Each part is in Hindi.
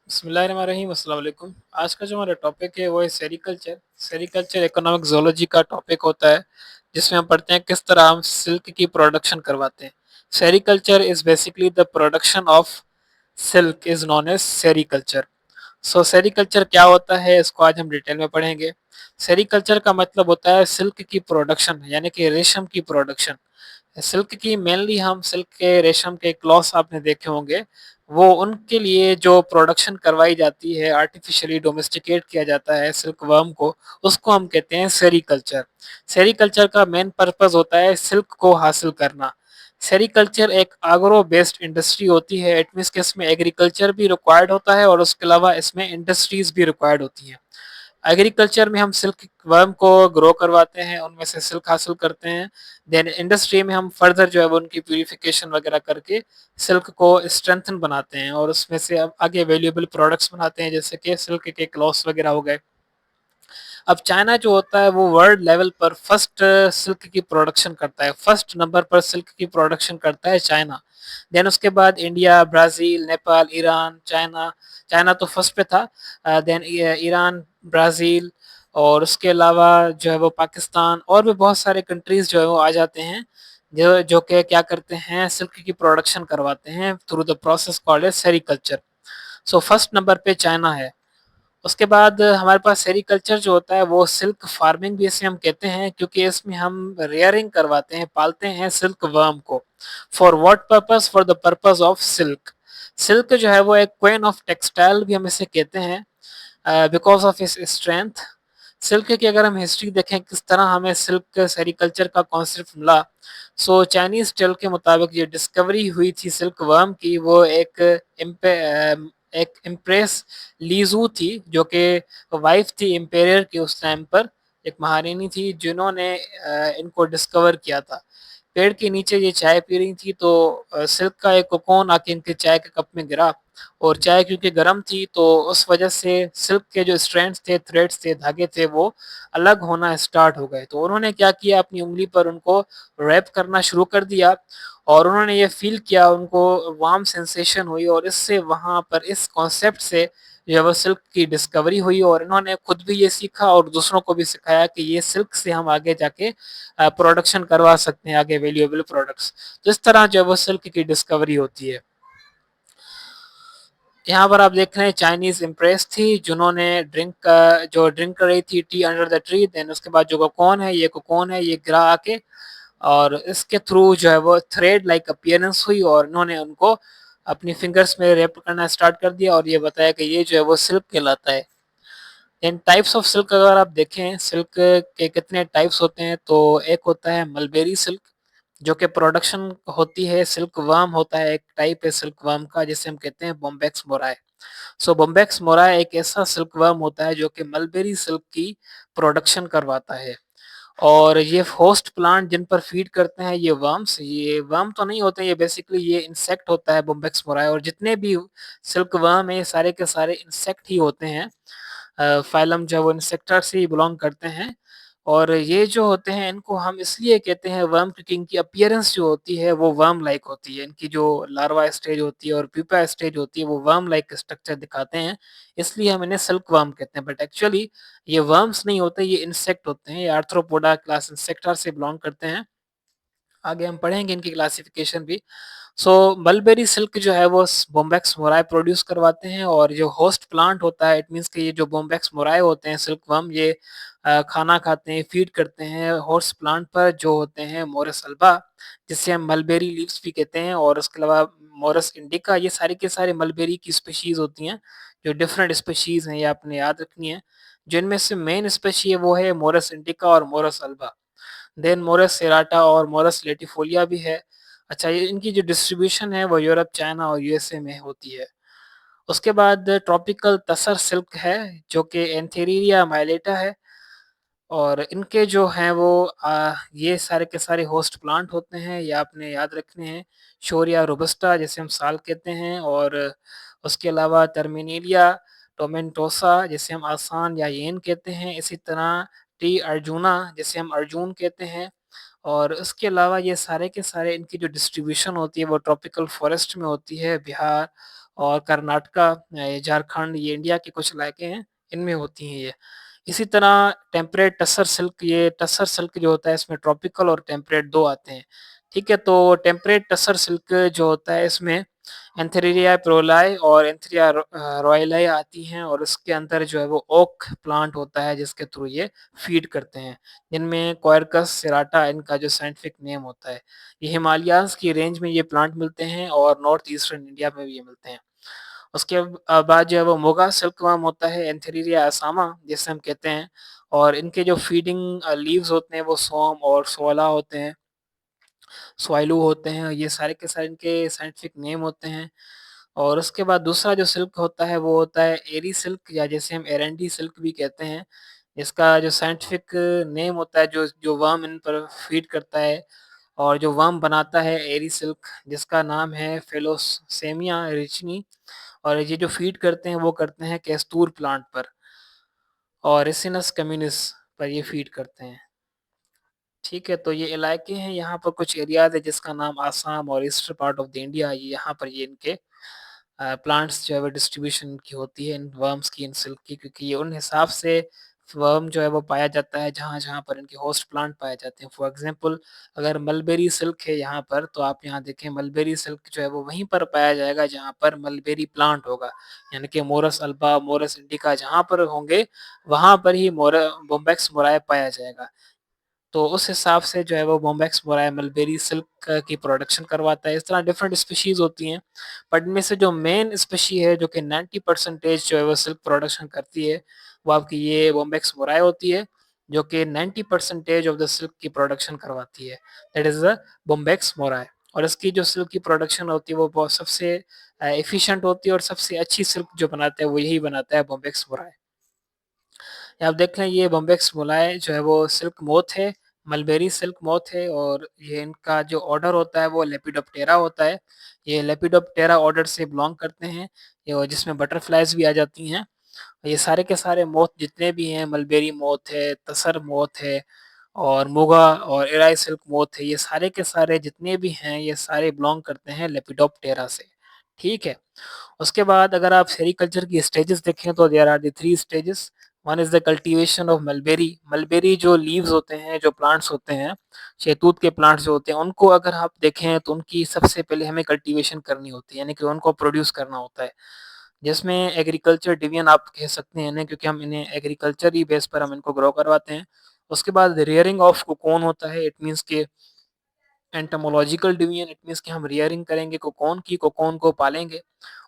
बिस्मिल्लाहिर्रहमानिर्रहीम, अस्सलाम वालेकुम। आज का जो हमारा टॉपिक है वो है सेरीकल्चर। सेरीकल्चर इकोनॉमिक ज़ूलॉजी का टॉपिक होता है, जिसमें हम पढ़ते हैं किस तरह हम सिल्क की प्रोडक्शन करवाते हैं। Sericulture is basically the production of silk is known as sericulture. So sericulture क्या होता है, इसको आज हम डिटेल में पढ़ेंगे। सेरीकल्चर का मतलब होता है सिल्क की प्रोडक्शन, यानी कि रेशम की प्रोडक्शन। सिल्क की मेनली हम सिल्क के रेशम के क्लॉथ्स आपने देखे होंगे, वो उनके लिए जो प्रोडक्शन करवाई जाती है, आर्टिफिशियली डोमेस्टिकेट किया जाता है सिल्क वर्म को, उसको हम कहते हैं सेरीकल्चर। सेरीकल्चर का मेन पर्पस होता है सिल्क को हासिल करना। सेरीकल्चर एक एग्रो बेस्ड इंडस्ट्री होती है, इट मीन्स कि इसमें एग्रीकल्चर भी रिक्वायर्ड होता है और उसके अलावा इसमें इंडस्ट्रीज भी रिक्वायर्ड होती हैं। एग्रीकल्चर में हम सिल्क वर्म को ग्रो करवाते हैं, उनमें से सिल्क हासिल करते हैं। देन इंडस्ट्री में हम फर्दर जो है वो उनकी प्यूरिफिकेशन वगैरह करके सिल्क को स्ट्रेंथन बनाते हैं और उसमें से अब आगे वैल्यूएबल प्रोडक्ट्स बनाते हैं, जैसे कि सिल्क के क्लॉथ्स वगैरह हो गए। अब चाइना जो होता है वो वर्ल्ड लेवल पर फर्स्ट सिल्क की प्रोडक्शन करता है, फर्स्ट नंबर पर सिल्क की प्रोडक्शन करता है चाइना। देन उसके बाद India, Brazil, Nepal, Iran, China. China तो फर्स्ट पे था, देन ईरान, ब्राज़ील और उसके अलावा जो है वो पाकिस्तान और भी बहुत सारे कंट्रीज़ जो है वो आ जाते हैं, जो जो कि क्या करते हैं, सिल्क की प्रोडक्शन करवाते हैं through the process called as sericulture. So first number पे चाइना है। उसके बाद हमारे पास सेरीकल्चर जो होता है वो सिल्क फार्मिंग भी इसे हम कहते हैं, क्योंकि इसमें हम रेयरिंग करवाते हैं, पालते हैं सिल्क वर्म को। For what purpose? For the purpose of silk. Silk जो है वो एक क्वीन ऑफ टेक्सटाइल भी हम इसे कहते हैं, बिकॉज ऑफ इस स्ट्रेंथ। सिल्क की अगर हम हिस्ट्री देखें किस तरह हमें सिल्क सेरीकल्चर का कॉन्सेप्ट मिला, सो चाइनीज टेल के मुताबिक ये डिस्कवरी हुई थी सिल्क वर्म की, वो एक इम्प्रेस लीजू थी, जो कि वाइफ थी इम्पेरियर की उस टाइम पर, एक महारानी थी जिन्होंने इनको डिस्कवर किया था। पेड़ के नीचे ये चाय पी रही थी, तो सिल्क का एक कोकोन आके इनके चाय के कप में गिरा, और चाय क्योंकि गर्म थी तो उस वजह से सिल्क के जो स्ट्रैंड्स थे, थ्रेड्स थे, धागे थे, वो अलग होना स्टार्ट हो गए। तो उन्होंने क्या किया, अपनी उंगली पर उनको रैप करना शुरू कर दिया और उन्होंने ये फील किया, उनको वार्म सेंसेशन हुई और इससे वहाँ पर इस कॉन्सेप्ट से जो है वो सिल्क की डिस्कवरी हुई और इन्होंने खुद भी ये सीखा और दूसरों को भी सिखाया कि ये सिल्क से हम आगे जाके प्रोडक्शन करवा सकते हैं, आगे वैल्यूएबल प्रोडक्ट्स। तो इस तरह जो है वो सिल्क की डिस्कवरी होती है। यहाँ पर आप देख रहे हैं चाइनीज इम्प्रेस थी, जिन्होंने जो ड्रिंक कर रही थी tea under the tree. Then उसके बाद जो कोकोन है ये गिरा आके, और इसके थ्रू जो है वो थ्रेड लाइक अपीयरेंस हुई और इन्होंने उनको अपनी फिंगर्स में रैप करना स्टार्ट कर दिया और ये बताया कि ये जो है वो सिल्क कहलाता है। इन टाइप्स ऑफ सिल्क अगर आप देखें, सिल्क के कितने टाइप्स होते हैं, तो एक होता है मलबेरी सिल्क, जो कि प्रोडक्शन होती है, सिल्क वर्म होता है, एक टाइप है सिल्क वर्म का जिसे हम कहते हैं बॉम्बैक्स मोराए। सो बॉम्बैक्स मोराए एक ऐसा सिल्क वर्म होता है जो कि मलबेरी सिल्क की प्रोडक्शन करवाता है। और ये होस्ट प्लांट जिन पर फीड करते हैं ये वर्म तो नहीं होते, ये बेसिकली ये इंसेक्ट होता है बॉम्बैक्स मोराए, और जितने भी सिल्क वर्म है ये सारे के सारे इंसेक्ट ही होते हैं। फाइलम जो है वो इंसेक्टा से ही बिलोंग करते हैं। और ये जो होते हैं इनको हम इसलिए कहते हैं वर्म, क्योंकि इनकी अपीयरेंस जो होती है वो वर्म लाइक होती है। इनकी जो लार्वा स्टेज होती है और प्यूपा स्टेज होती है वो वर्म लाइक स्ट्रक्चर दिखाते हैं, इसलिए हम इन्हें सिल्क वर्म कहते हैं। बट एक्चुअली ये वर्म्स नहीं होते, ये इंसेक्ट होते हैं, ये आर्थ्रोपोडा क्लास इंसेक्टा से बिलोंग करते हैं। आगे हम पढ़ेंगे इनकी क्लासिफिकेशन भी। सो मलबेरी सिल्क जो है वो बॉम्बैक्स मोराए प्रोड्यूस करवाते हैं, और जो होस्ट प्लांट होता है, इट मीन्स कि ये जो बॉम्बैक्स मोराए होते हैं सिल्क वर्म, ये खाना खाते हैं, फीड करते हैं होस्ट प्लांट पर जो होते हैं मोरस अल्बा, जिसे हम मलबेरी लीव्स भी कहते हैं, और उसके अलावा मोरस इंडिका। ये सारी के सारे मलबेरी की स्पीशीज होती हैं, जो डिफरेंट स्पीशीज हैं, ये आपने याद रखनी है। जिनमें से मेन स्पेशी है वो है मोरस इंडिका और मोरस अल्बा। देन मोरस सेराटा और मोरस लेटिफोलिया भी है। अच्छा, ये इनकी जो डिस्ट्रीब्यूशन है वो यूरोप, चाइना और यूएसए में होती है। उसके बाद ट्रॉपिकल तसर सिल्क है, जो कि एंथेरिया माइलेटा है, और इनके जो हैं वो ये सारे के सारे होस्ट प्लांट होते हैं, ये आपने याद रखने हैं। शोरिया रोबस्टा जिसे हम साल कहते हैं, और उसके अलावा टर्मिनेलिया टोमेंटोसा जिसे हम आसान या येन कहते हैं। इसी तरह टी अर्जुना जिसे हम अर्जुन कहते हैं। और उसके अलावा ये सारे के सारे इनकी जो डिस्ट्रीब्यूशन होती है वो ट्रॉपिकल फॉरेस्ट में होती है, बिहार और कर्नाटका, झारखंड, ये इंडिया के कुछ इलाके हैं, इनमें होती हैं ये। इसी तरह टेम्परेट टसर सिल्क, ये टसर सिल्क जो होता है इसमें ट्रॉपिकल और टेम्परेट 2 आते हैं। ठीक है, तो टेम्परेट टसर सिल्क जो होता है इसमें एंथेरिया प्रोलाई और एंथेरिया रॉयलाई आती हैं, और इसके अंदर जो है वो ओक प्लांट होता है जिसके थ्रू ये फीड करते हैं, जिनमें क्वारकस सेराटा इनका जो साइंटिफिक नेम होता है। ये हिमालयाज़ की रेंज में ये प्लांट मिलते हैं और नॉर्थ ईस्टर्न इंडिया में भी ये मिलते हैं। उसके बाद जो है वो मोगा सिल्कवर्म होता है, एंथेरिया असामा जिसे हम कहते हैं, और इनके जो फीडिंग लीव्स होते हैं वो सोम और सोला होते हैं, स्वाइलू होते हैं, ये सारे के सारे इनके साइंटिफिक नेम होते हैं। और उसके बाद दूसरा जो सिल्क होता है वो होता है एरी सिल्क, या जैसे हम एरंडी सिल्क भी कहते हैं। इसका जो साइंटिफिक नेम होता है, जो जो वर्म इन पर फीड करता है और जो वर्म बनाता है एरी सिल्क, जिसका नाम है फेलोसेमिया रिचनी, और ये जो फीड करते हैं वो करते हैं कैस्तूर प्लांट पर और रेसिनस कम्युनिस पर ये फीड करते हैं। ठीक है, तो ये इलाके हैं, यहाँ पर कुछ एरियाज़ है जिसका नाम आसाम और eastern part of the India, ये यहाँ पर ये इनके प्लांट्स जो है वो डिस्ट्रीब्यूशन की होती है इन वर्म्स की, इन सिल्क की, क्योंकि ये उन हिसाब से वर्म जो है वो पाया जाता है जहाँ-जहाँ पर इनके होस्ट प्लांट पाए जाते हैं। फॉर एग्ज़ाम्पल अगर मलबेरी सिल्क है यहाँ पर, तो आप यहाँ देखें मलबेरी सिल्क जो है वो वहीं पर पाया जाएगा जहाँ पर मलबेरी प्लांट होगा। यानी कि मोरस अल्बा, मोरस इंडिका जहाँ पर होंगे, वहाँ पर ही बोम्बैक्स मोराए पाया जाएगा। तो उस हिसाब से जो है वो बॉम्बैक्स बोराई मलबेरी सिल्क की प्रोडक्शन करवाता है। इस तरह डिफरेंट स्पीशीज़ होती हैं, बट इनमें से जो मेन स्पीशी है जो कि 90% जो है वो सिल्क प्रोडक्शन करती है, वो आपकी ये बॉम्बैक्स बोराई होती है, जो कि 90% ऑफ द सिल्क की प्रोडक्शन करवाती है। That is the Bombax mori, और इसकी जो सिल्क की प्रोडक्शन होती है वो बहुत सबसे एफिशिएंट होती है, और सबसे अच्छी सिल्क जो बनाता है वो यही बनाता है, बॉम्बैक्स मोराई। आप देख लें ये बॉम्बेक्स मोलाय जो है वो सिल्क मोथ है, मलबेरी सिल्क मोथ है, और ये इनका जो ऑर्डर होता है वो लेपिडोप्टेरा होता है। ये लेपिडोप्टेरा ऑर्डर से बिलॉन्ग करते हैं, ये जिसमें बटरफ्लाइज़ भी आ जाती हैं। ये सारे के सारे मोथ जितने भी हैं, मलबेरी मोथ है, तसर मोथ है और मुगा और एराई सिल्क मोथ है, ये सारे के सारे जितने भी हैं, ये सारे बिलॉन्ग करते हैं लेपिडोप्टेरा से। ठीक है? उसके बाद अगर आप सेरीकल्चर की स्टेजेस देखें तो there are the 3 stages. One is the cultivation of mulberry. Mulberry जो लीव्स होते हैं, जो प्लांट्स होते हैं, शहतूत के प्लांट्स जो होते हैं, उनको अगर आप देखें तो उनकी सबसे पहले हमें कल्टीवेशन करनी होती है, यानी कि उनको प्रोड्यूस करना होता है। जिसमें एग्रीकल्चर डिवीजन आप कह सकते हैं इन्हें, क्योंकि हम इन्हें एग्रीकल्चर ही बेस पर हम इनको ग्रो करवाते हैं। उसके बाद रियरिंग ऑफ कोकोन होता है, इट मीन्स कि एंटोमोलॉजिकल डिवीजन, इट मीन्स कि हम रियरिंग करेंगे कोकोन की, कोकोन को पालेंगे।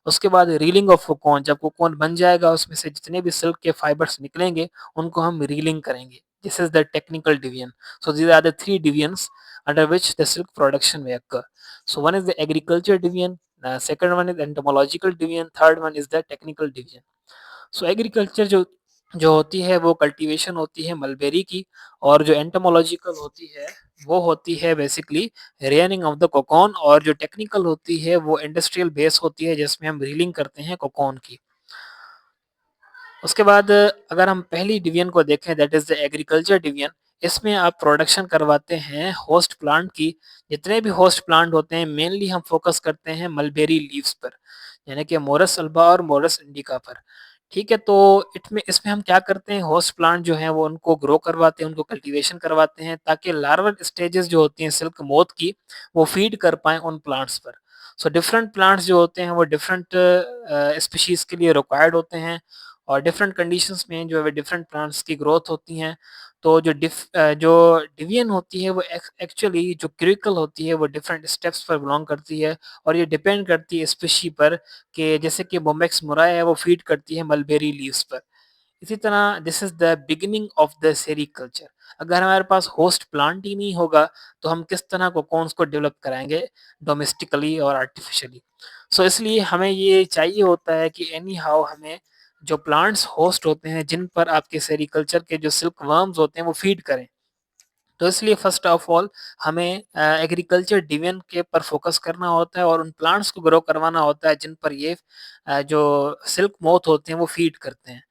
उसके बाद रीलिंग ऑफ कोकोन, जब कोकोन बन जाएगा उसमें से जितने भी सिल्क के फाइबर्स निकलेंगे उनको हम रीलिंग करेंगे। This is the technical division. So these are the three divisions under which the silk production may occur. So one is the agriculture division, second one is entomological division, third one is the technical division. So agriculture जो जो होती है वो कल्टीवेशन होती है मलबेरी की, और जो एंटोमोलॉजिकल होती है वो होती है basically rearing of the cocoon, और जो टेक्निकल होती है वो इंडस्ट्रियल बेस होती है जिसमें हम रीलिंग करते हैं कोकोन की। उसके बाद अगर हम पहली डिवीजन को देखें, that is the agriculture division, इसमें आप प्रोडक्शन करवाते हैं होस्ट प्लांट की। जितने भी होस्ट प्लांट होते हैं मेनली हम फोकस करते हैं मलबेरी लीव्स पर, यानी कि मोरस अल्बा और मोरस इंडिका पर। ठीक है, तो इटमें इसमें हम क्या करते हैं, होस्ट प्लांट जो हैं वो उनको ग्रो करवाते हैं, उनको कल्टीवेशन करवाते हैं, ताकि लार्वल स्टेजेस जो होती हैं सिल्क मोथ की वो फीड कर पाएँ उन प्लांट्स पर। सो डिफरेंट प्लांट्स जो होते हैं वो डिफरेंट स्पीशीज़ के लिए रिक्वायर्ड होते हैं, और डिफरेंट कंडीशंस में जो है डिफरेंट प्लांट्स की ग्रोथ होती हैं। तो जो डिवीजन होती है वो एक्चुअली जो क्यूरिकल होती है वो डिफरेंट स्टेप्स पर बिलोंग करती है, और ये डिपेंड करती है स्पीशी पर, कि जैसे कि बोम्बैक्स मुराई है वो फीड करती है मलबेरी लीव्स पर। इसी तरह this is the beginning of the sericulture. अगर हमारे पास होस्ट प्लांट ही नहीं होगा तो हम किस तरह कोकोन्स को डेवलप कराएंगे डोमेस्टिकली और आर्टिफिशियली। सो इसलिए हमें ये चाहिए होता है कि एनी हाउ हमें जो प्लांट्स होस्ट होते हैं जिन पर आपके सेरीकल्चर के जो सिल्क वर्म्स होते हैं वो फीड करें। तो इसलिए फर्स्ट ऑफ ऑल हमें एग्रीकल्चर डिवीजन के पर फोकस करना होता है, और उन प्लांट्स को ग्रो करवाना होता है जिन पर ये जो सिल्क मोथ होते हैं वो फीड करते हैं।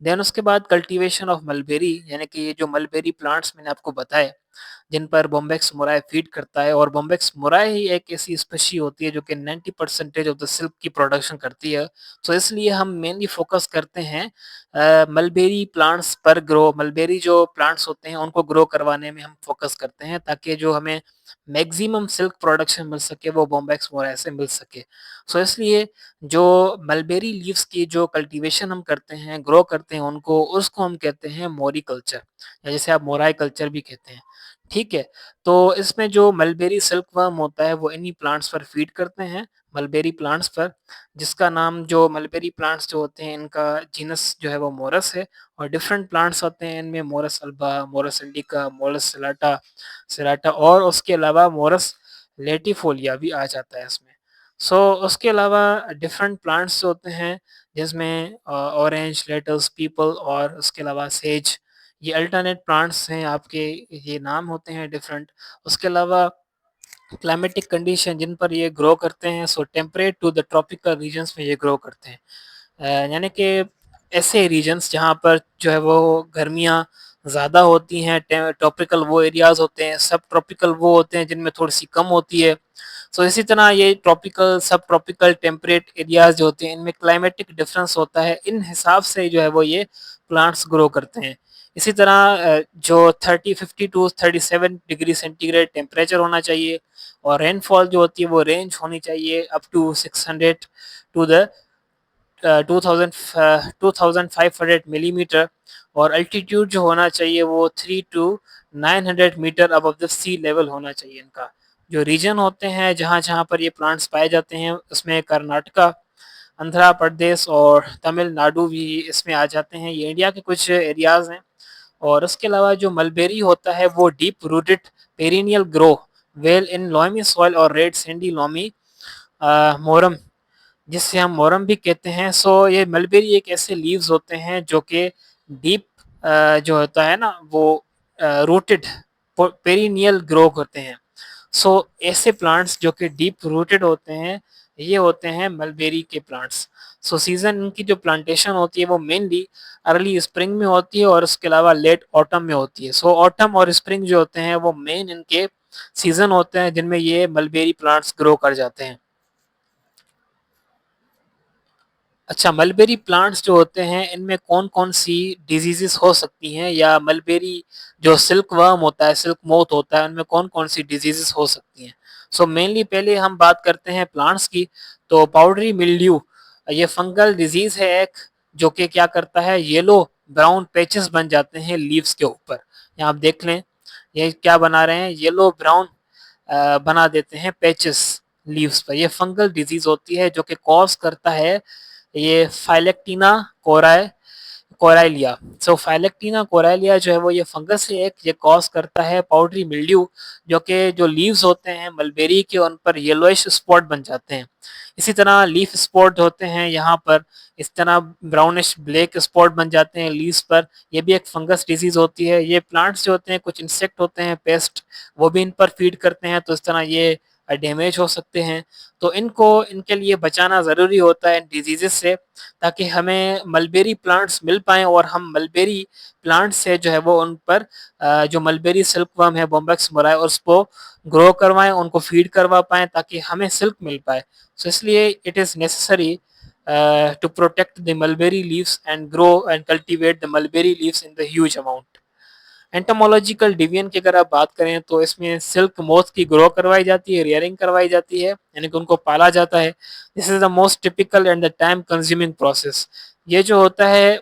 देन उसके बाद कल्टीवेशन ऑफ मलबेरी, यानी कि ये जो मलबेरी प्लांट्स मैंने आपको बताए, जिन पर बॉम्बेक्स मोराई फीड करता है। और बॉम्बेक्स मोराई ही एक ऐसी स्पीशी होती है जो कि 90% ऑफ द सिल्क की प्रोडक्शन करती है। तो इसलिए हम मेनली फोकस करते हैं मलबेरी प्लांट्स पर ग्रो, मलबेरी जो प्लांट्स होते हैं उनको ग्रो करवाने में हम फोकस करते हैं, ताकि जो हमें मैक्सिमम सिल्क प्रोडक्शन मिल सके वो बॉम्बेक्स मोराई से मिल सके। सो इसलिए जो मलबेरी लीव्स की जो कल्टीवेशन हम करते हैं, ग्रो करते हैं उनको, उसको हम कहते हैं मोरी कल्चर, या जैसे आप मोराई कल्चर भी कहते हैं। ठीक है, तो इसमें जो मलबेरी सिल्कवर्म होता है वो इन्हीं प्लांट्स पर फीड करते हैं, मलबेरी प्लांट्स पर, जिसका नाम, जो मलबेरी प्लांट्स जो होते हैं इनका जीनस जो है वो मोरस है। और डिफरेंट प्लांट्स होते हैं इनमें, Morus alba, Morus indica, Morus सिलाटा सिलाटा, और उसके अलावा मोरस लेटिफोलिया भी आ जाता है इसमें। सो उसके अलावा डिफरेंट प्लांट्स होते हैं जिसमें ऑरेंज, लेटस, पीपल और उसके अलावा सेज, ये अल्टरनेट प्लांट्स हैं आपके, ये नाम होते हैं डिफरेंट। उसके अलावा क्लाइमेटिक कंडीशन जिन पर ये ग्रो करते हैं, so temperate to the tropical regions में ये ग्रो करते हैं। यानी कि ऐसे रीजन्स जहाँ पर जो है वो गर्मियाँ ज़्यादा होती हैं, ट्रॉपिकल वो एरियाज़ होते हैं, सब ट्रॉपिकल वो होते हैं जिनमें थोड़ी सी कम होती है। सो इसी तरह ये ट्रॉपिकल, सब ट्रॉपिकल, टेम्परेट एरियाज़ जो होते हैं इनमें क्लाइमेटिक डिफरेंस होता है, इन हिसाब से जो है वो ये प्लांट्स ग्रो करते हैं। इसी तरह जो 30 50 to 37 डिग्री सेंटीग्रेड टेम्परेचर होना चाहिए, और रेनफॉल जो होती है वो रेंज होनी चाहिए up to 600 to the 2500 millimetre. और अल्टीट्यूड जो होना चाहिए वो 3 to 900 metre above the sea level होना चाहिए इनका। जो रीजन होते हैं जहाँ जहाँ पर ये प्लांट्स पाए जाते हैं, उसमें कर्नाटका, आंध्र प्रदेश और तमिलनाडु भी इसमें आ जाते हैं, ये इंडिया के कुछ एरियाज हैं। और उसके अलावा जो मलबेरी होता है वो deep rooted perennial grow well in loamy soil और रेड सैंडी लॉमी मोरम, जिससे हम मोरम भी कहते हैं। सो ये मलबेरी एक ऐसे लीव्स होते हैं जो कि डीप जो होता है ना वो रूटेड पेरिनियल ग्रो करते हैं। सो ऐसे प्लांट्स जो कि डीप रूटेड होते हैं, ये होते हैं मलबेरी के प्लांट्स। सो सीजन इनकी जो प्लांटेशन होती है वो मेनली अर्ली स्प्रिंग में होती है और उसके अलावा लेट ऑटम में होती है। सो ऑटम और स्प्रिंग जो होते हैं वो मेन इनके सीजन होते हैं जिनमें ये मलबेरी प्लांट्स ग्रो कर जाते हैं। अच्छा, मलबेरी प्लांट्स जो होते हैं इनमें कौन-कौन सी डिजीजेस हो सकती हैं, या मलबेरी जो सिल्क वर्म होता है, सिल्क मोथ होता है, उनमें कौन-कौन सी डिजीजेस हो सकती हैं? सो मेनली पहले हम बात करते हैं प्लांट्स की। तो पाउडरी मिल्ड्यू, ये फंगल डिजीज है एक, जो कि क्या करता है, येलो ब्राउन पैचेस बन जाते हैं लीव्स के ऊपर। यहाँ आप देख लें, ये क्या बना रहे हैं, येलो ब्राउन बना देते हैं पैचेस लीव्स पर। ये फंगल डिजीज होती है जो कि कॉज करता है ये फाइलेक्टिना कोराए कोराइलिया। सो फाइलेक्टिना कोराइलिया जो है वो ये फंगस है एक, ये कॉज करता है पाउडरी मिल्ड्यू, जो कि जो लीव्स होते हैं मलबेरी के उन पर येलोइश स्पॉट बन जाते हैं। इसी तरह लीफ स्पॉट होते हैं यहाँ पर, इस तरह ब्राउनिश ब्लैक स्पॉट बन जाते हैं लीव्स पर, ये भी एक फंगस डिजीज होती है। ये प्लांट्स जो होते हैं, कुछ इंसेक्ट होते हैं, पेस्ट, वो भी इन पर फीड करते हैं, तो इस तरह ये डैमेज हो सकते हैं। तो इनको, इनके लिए बचाना ज़रूरी होता है डिजीज़ से, ताकि हमें मलबेरी प्लांट्स मिल पाएँ और हम मलबेरी प्लांट से जो है वो उन पर जो मलबेरी सिल्कवर्म है, बॉम्बेक्स मोराई, उसको ग्रो करवाएँ, उनको फीड करवा पाएँ ताकि हमें सिल्क मिल पाए। सो इसलिए it is necessary to protect the mulberry leaves and grow and cultivate the mulberry leaves in the huge amount. Entomological division की अगर आप बात करें तो इसमें सिल्क मोथ की ग्रो करवाई जाती है, रियरिंग करवाई जाती है, यानी कि उनको पाला जाता है। This is the most typical and the time consuming process. ये जो होता है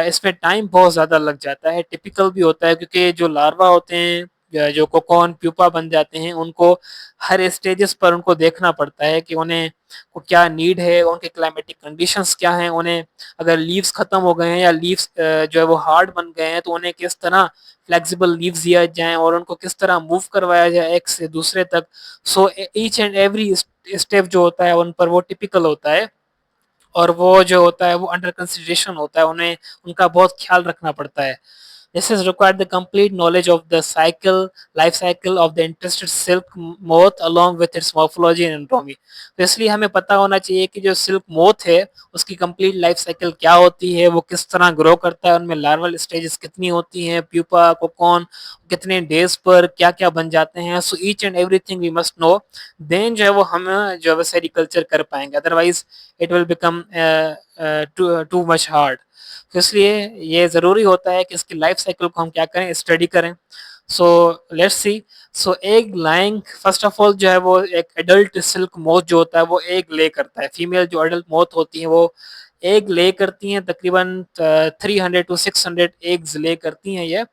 इसमें टाइम बहुत ज़्यादा लग जाता है, टिपिकल भी होता है क्योंकि जो लार्वा होते हैं, जो कोकोन प्यूपा बन जाते हैं, उनको हर स्टेजेस पर उनको देखना पड़ता है कि उन्हें को क्या नीड है, उनके क्लाइमेटिक कंडीशंस क्या हैं, उन्हें अगर लीव्स खत्म हो गए हैं या लीव्स जो है वो हार्ड बन गए हैं तो उन्हें किस तरह फ्लेक्सिबल लीव्स दिया जाए और उनको किस तरह मूव करवाया जाए एक से दूसरे तक। सो ईच एंड एवरी स्टेप जो होता है उन पर वो टिपिकल होता है, और वो जो होता है वो अंडर कंसिडरेशन होता है, उन्हें उनका बहुत ख्याल रखना पड़ता है। This is required the complete knowledge of the life cycle of the interested silk moth along with its morphology and anatomy. तो इसलिए हमें पता होना चाहिए कि जो सिल्क मोथ है उसकी कंप्लीट लाइफ साइकिल क्या होती है, वो किस तरह ग्रो करता है, उनमें लार्वल स्टेजेस कितनी होती हैं, प्यूपा कोकोन कितने डेज पर क्या क्या बन जाते हैं. So each and everything we must know, then जो है वो हम जो है सेरिकल्चर कर पाएंगे, otherwise it will become too much hard. तो इसलिए ये ज़रूरी होता है कि इसकी लाइफ साइकिल को हम क्या करें, स्टडी करें. So let's see. So egg laying, first of all जो है वो एक एडल्ट सिल्क मोथ जो होता है वो एग ले करता है. फीमेल जो एडल्ट मोथ होती है वो एग ले करती हैं, तकरीबन 300 to 600 एग्स ले करती हैं ये.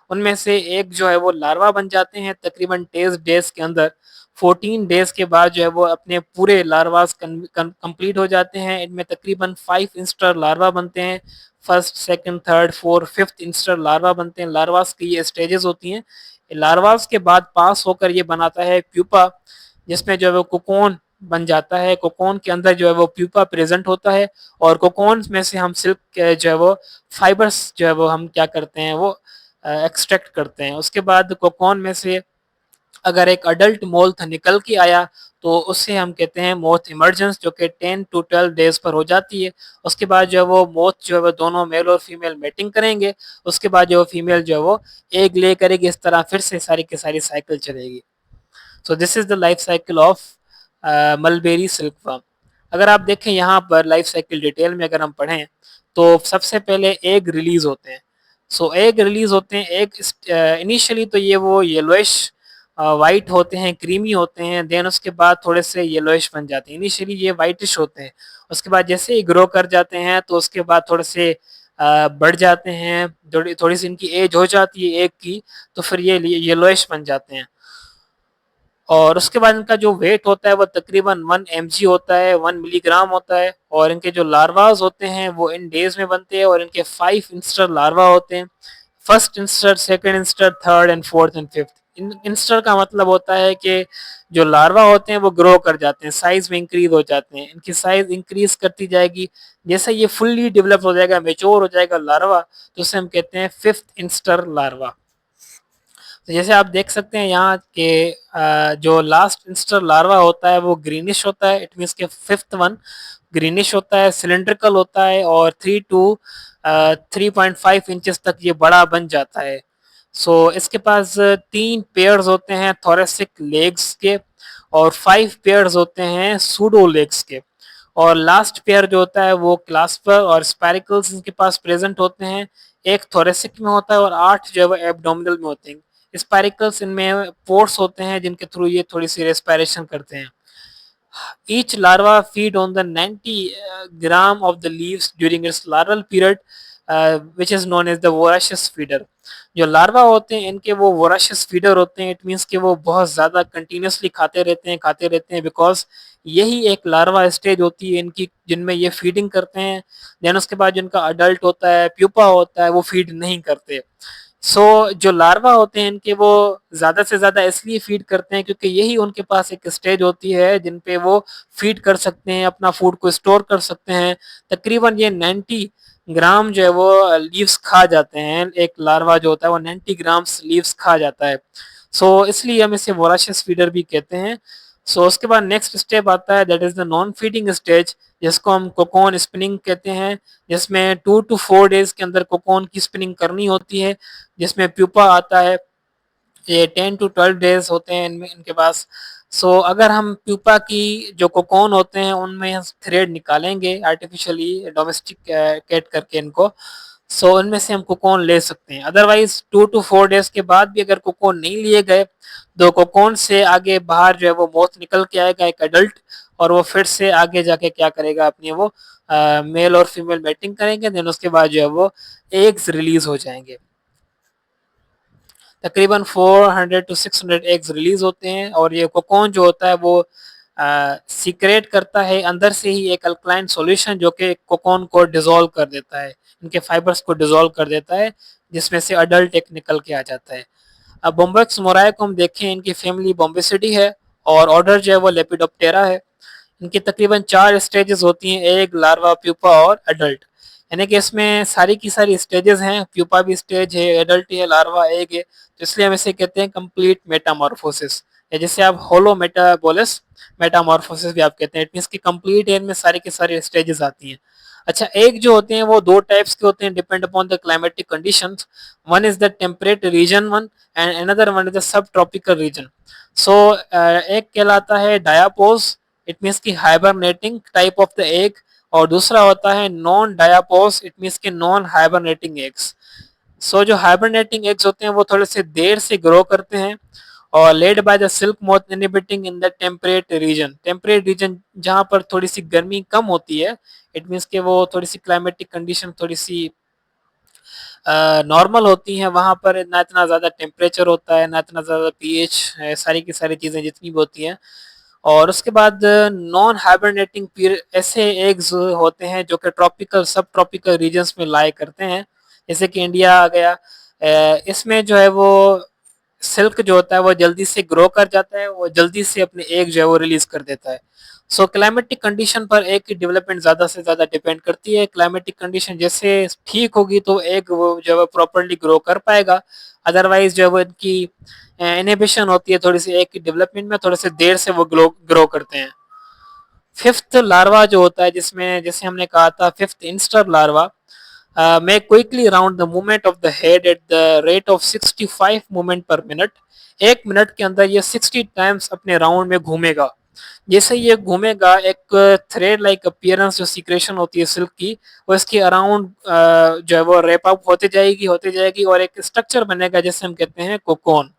उनमें से एक जो है वो लार्वा बन जाते हैं तकरीबन 10 डेज के अंदर. 14 डेज के बाद जो है वो अपने पूरे लार्वास कंप्लीट हो जाते हैं. इनमें तकरीबन 5 इंस्टर लार्वा बनते हैं. First, second, third, fourth, fifth instar larva बनते हैं. लार्वास की ये स्टेजेस होती हैं. लार्वास के बाद पास होकर ये बनाता है प्यूपा, जिसमें जो है वो कोकोन बन जाता है. कोकोन के अंदर जो है वो प्यूपा प्रेजेंट होता है, और कोकोन में से हम सिल्क जो है वो फाइबर्स जो है वो हम क्या करते हैं, वो एक्सट्रैक्ट करते हैं. उसके बाद कोकोन में से अगर एक अडल्ट मोल्थ निकल के आया तो उससे हम कहते हैं मोथ इमर्जेंस, जो कि 10 to 12 डेज पर हो जाती है. उसके बाद जो है वो मोथ जो है वो दोनों मेल और फीमेल मेटिंग करेंगे. उसके बाद जो फीमेल जो है वो एग ले करेगी. इस तरह फिर से सारी की सारी साइकिल चलेगी. So this is the life cycle of mulberry silk worm. अगर आप देखें यहाँ पर लाइफ साइकिल डिटेल में अगर हम पढ़ें तो सबसे पहले एग रिलीज होते हैं. सो एग रिलीज होते हैं. एग इनिशियली तो ये वो येलोइश वाइट होते हैं, क्रीमी होते हैं. देन उसके बाद थोड़े से येलोइश बन जाते हैं. इनिशियली ये वाइटिश होते हैं. उसके बाद जैसे ही ग्रो कर जाते हैं तो उसके बाद थोड़े से बढ़ जाते हैं. थोड़ी सी इनकी एज हो जाती है एग की, तो फिर ये येलोइश बन जाते हैं. और उसके बाद इनका जो वेट होता है वो तकरीबन 1 mg होता है, 1 मिलीग्राम होता है. और इनके जो लार्वाज होते हैं वो इन डेज में बनते हैं, और इनके 5 इंस्टर लार्वा होते हैं. First instar, second instar, third and fourth and fifth. Instar का मतलब होता है कि जो लार्वा होते हैं वो ग्रो कर जाते हैं, साइज में इंक्रीज हो जाते हैं. इनकी साइज इंक्रीज करती जाएगी. जैसे ये फुल्ली डेवलप हो जाएगा, मेच्योर हो जाएगा लार्वा, तो उसे हम कहते हैं फिफ्थ इंस्टर लार्वा. तो जैसे आप देख सकते हैं यहाँ के जो लास्ट इंस्टर लार्वा होता है वो ग्रीनिश होता है. इट मीन्स के फिफ्थ वन ग्रीनिश होता है, सिलेंड्रिकल होता है, और 3 to 3.5 इंचेस तक ये बड़ा बन जाता है. सो इसके पास 3 पेयर्स होते हैं थोरेसिक लेग्स के, और 5 पेयर्स होते हैं सूडो लेग्स के. और लास्ट पेयर जो होता है वो क्लास्पर और स्पैरिकल्स इनके पास प्रेजेंट होते हैं. एक थोरेसिक में होता है और 8 जो है वो एब्डोमिनल में होते हैं. स्पैरिकल्स इनमें पोर्स होते हैं जिनके थ्रू ये थोड़ी सी रेस्पिरेशन करते हैं. Each larva feed on the 90 gram of the leaves during its larval period, which is known as the voracious feeder. जो लार्वा होते हैं इनके वो वोराशियस फीडर होते हैं. इट मीन्स कि वो बहुत ज़्यादा कंटिन्यूसली खाते रहते हैं बिकॉज यही एक लार्वा स्टेज होती है इनकी जिनमें ये फीडिंग करते हैं. देन उसके बाद जिनका अडल्ट होता है, प्यूपा होता है, वो फीड नहीं करते. जो लार्वा होते हैं इनके वो ज़्यादा से ज़्यादा इसलिए फीड करते हैं क्योंकि यही उनके पास एक स्टेज होती है जिन पे वो फीड कर सकते हैं, अपना फूड को स्टोर कर सकते हैं. तकरीबन ये 90 ग्राम जो है वो लीव्स खा जाते हैं. एक लार्वा जो होता है वो 90 ग्राम्स लीव्स खा जाता है. इसलिए हम इसे वोराशियस फीडर भी कहते हैं. उसके बाद नेक्स्ट स्टेप आता है, that is the non feeding stage, जिसको हम कोकोन स्पिनिंग कहते हैं, जिसमें 2 to 4 डेज के अंदर कोकोन की स्पिनिंग करनी होती है, जिसमें प्यूपा आता है. ये 10 to 12 डेज होते हैं इनमें इनके पास. अगर हम प्यूपा की जो कोकोन होते हैं उनमें हम थ्रेड निकालेंगे आर्टिफिशियली डोमेस्टिकेट करके इनको, इनमें से हम कोकोन ले सकते हैं. अदरवाइज 2 to 4 डेज के बाद भी अगर कोकोन नहीं लिए गए तो कोकोन से आगे बाहर जो है वो मोथ निकल के आएगा एक एडल्ट, और वो फिर से आगे जाके क्या करेगा, अपनी वो मेल और फीमेल मैटिंग करेंगे. देन उसके बाद जो है वो एग्स रिलीज हो जाएंगे. तकरीबन 400 to 600 एग्स रिलीज होते हैं, और ये कोकोन जो होता है वो सीक्रेट करता है अंदर से ही एक अल्कलाइन सॉल्यूशन जो कि कोकोन को डिसॉल्व कर देता है, इनके फाइबर्स को डिसॉल्व कर देता है, जिसमें से अडल्ट एक निकल के आ जाता है. अब बॉम्बेक्स मोराई को हम देखें, इनकी फैमिली बॉम्बेसिडी है और ऑर्डर जो है वो लेपिडोप्टेरा है. इनकी तकरीबन 4 स्टेजेस होती हैं, एग, लार्वा, प्यूपा और अडल्ट. यानी कि इसमें सारी की सारी स्टेजेस हैं, प्यूपा भी स्टेज है, एडल्ट है, लार्वा, एग है, तो इसलिए हम इसे कहते हैं कंप्लीट मेटामॉर्फोसिस, या जैसे आप होलो मेटाबोलिस मेटामॉर्फोसिस भी आप कहते हैं। इट मींस कि कंप्लीट एज में सारी की सारी स्टेजेस आती हैं। अच्छा, एग जो होते हैं वो दो टाइप्स के होते हैं, depend upon the climatic conditions. One is the temperate region one and another one is the sub tropical region. So egg कहलाता है डायापोज, इट मींस की hibernating type of the egg, और दूसरा होता है नॉन डायापोज, इट मींस के नॉन हाइबरनेटिंग एग्स। सो जो हाइबरनेटिंग एग्स होते हैं वो थोड़े से देर से ग्रो करते हैं, और led by the silk moth inhibiting in the temperate region जहां पर थोड़ी सी गर्मी कम होती है। इट मींस के वो थोड़ी सी क्लाइमेटिक कंडीशन थोड़ी सी नॉर्मल होती हैं, वहां पर ना इतना ज़्यादा टेम्परेचर होता है, ना इतना ज़्यादा पीएच, सारी की सारी चीज़ें जितनी भी होती हैं। और उसके बाद नॉन हाइबरनेटिंग पीरियड ऐसे एग्स होते हैं जो कि ट्रॉपिकल सब ट्रॉपिकल रीजन्स में लाई करते हैं, जैसे कि इंडिया आ गया। इसमें जो है वो सिल्क जो होता है वो जल्दी से ग्रो कर जाता है, वो जल्दी से अपने एग जो है वो रिलीज कर देता है। सो क्लाइमेटिक कंडीशन पर एग की डेवलपमेंट ज़्यादा से ज़्यादा डिपेंड करती है। क्लाइमेटिक कंडीशन जैसे ठीक होगी तो एग वो जो है प्रॉपरली ग्रो कर पाएगा, अदरवाइज जो है वो इनकी इनहिबिशन होती है थोड़ी सी एग की डेवलपमेंट में, थोड़े से देर से वो ग्रो करते हैं। फिफ्थ लार्वा जो होता है, जिसमें जैसे हमने कहा था fifth instar larva may quickly round the movement of the head at the rate of 65 movement per minute। एक मिनट के अंदर ये 60 टाइम्स अपने राउंड में घूमेगा। जैसे ये घूमेगा, एक थ्रेड लाइक अपीयरेंस जो सीक्रेशन होती है सिल्क की, वो इसके अराउंड जो है वो रेप अप होते जाएगी और एक स्ट्रक्चर बनेगा जिसे हम कहते हैं कोकोन।